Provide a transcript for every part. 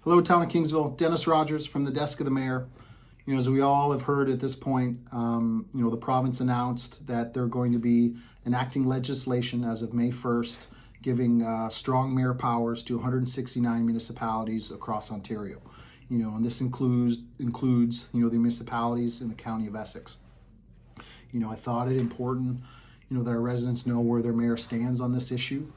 Hello, Town of Kingsville. Dennis Rogers from the desk of the mayor. As we all have heard at this point, the province announced that they're going to be enacting legislation as of May 1st, giving strong mayor powers to 169 municipalities across Ontario. And this includes the municipalities in the county of Essex. I thought it important, that our residents know where their mayor stands on this issue.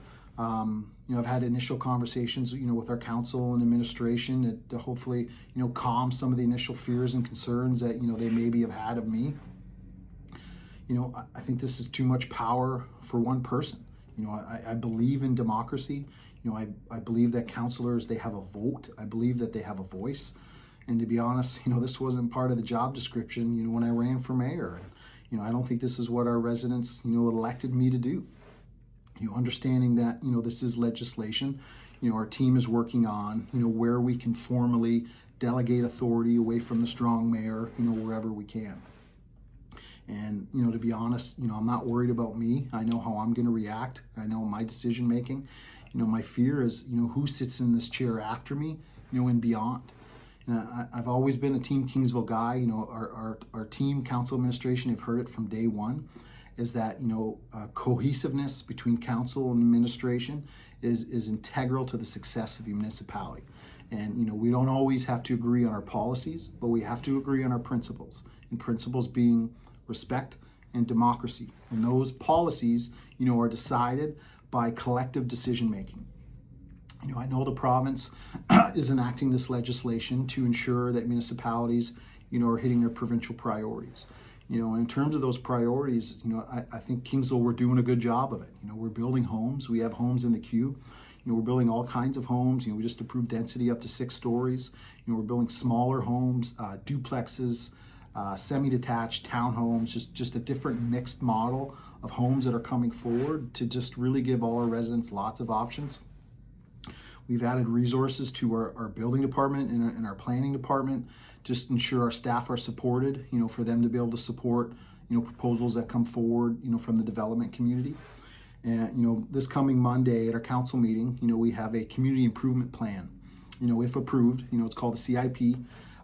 I've had initial conversations, with our council and administration to hopefully, calm some of the initial fears and concerns that, they maybe have had of me. I think this is too much power for one person. I believe in democracy. I believe that councilors, they have a vote. I believe that they have a voice. And to be honest, this wasn't part of the job description, when I ran for mayor. I don't think this is what our residents, elected me to do. Understanding that, this is legislation, our team is working on, where we can formally delegate authority away from the strong mayor, wherever we can. And, to be honest, I'm not worried about me. I know how I'm going to react. I know my decision making. My fear is, who sits in this chair after me, and beyond. I've always been a Team Kingsville guy. Our team council administration, have heard it from day one, is that cohesiveness between council and administration is integral to the success of a municipality. And we don't always have to agree on our policies, but we have to agree on our principles. And principles being respect and democracy. And those policies, are decided by collective decision making. I know the province is enacting this legislation to ensure that municipalities, are hitting their provincial priorities. And in terms of those priorities, I think Kingsville, we're doing a good job of it. We're building homes. We have homes in the queue. We're building all kinds of homes. We just approved density up to 6 stories. We're building smaller homes, duplexes, semi-detached townhomes, just a different mixed model of homes that are coming forward to just really give all our residents lots of options. We've added resources to our building department and our planning department, just ensure our staff are supported, for them to be able to support, proposals that come forward, from the development community. And, this coming Monday at our council meeting, we have a community improvement plan, if approved, it's called the CIP.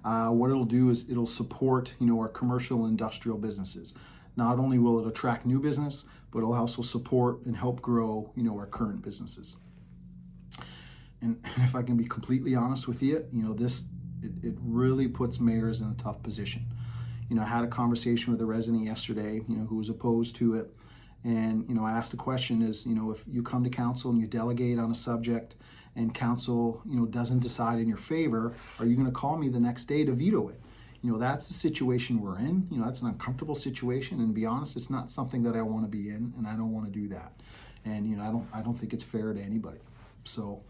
What it'll do is it'll support, our commercial and industrial businesses. Not only will it attract new business, but it'll also support and help grow, our current businesses. And if I can be completely honest with you, it really puts mayors in a tough position. I had a conversation with a resident yesterday, who was opposed to it. And, I asked the question is, if you come to council and you delegate on a subject and council, doesn't decide in your favor, are you going to call me the next day to veto it? That's the situation we're in. That's an uncomfortable situation. And to be honest, it's not something that I want to be in, and I don't want to do that. And, I don't think it's fair to anybody. So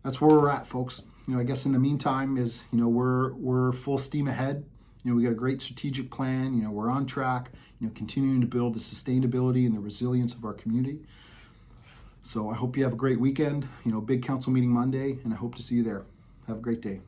that's where we're at, folks. I guess in the meantime is, we're full steam ahead. We got a great strategic plan. We're on track, continuing to build the sustainability and the resilience of our community. So I hope you have a great weekend, big council meeting Monday, and I hope to see you there. Have a great day.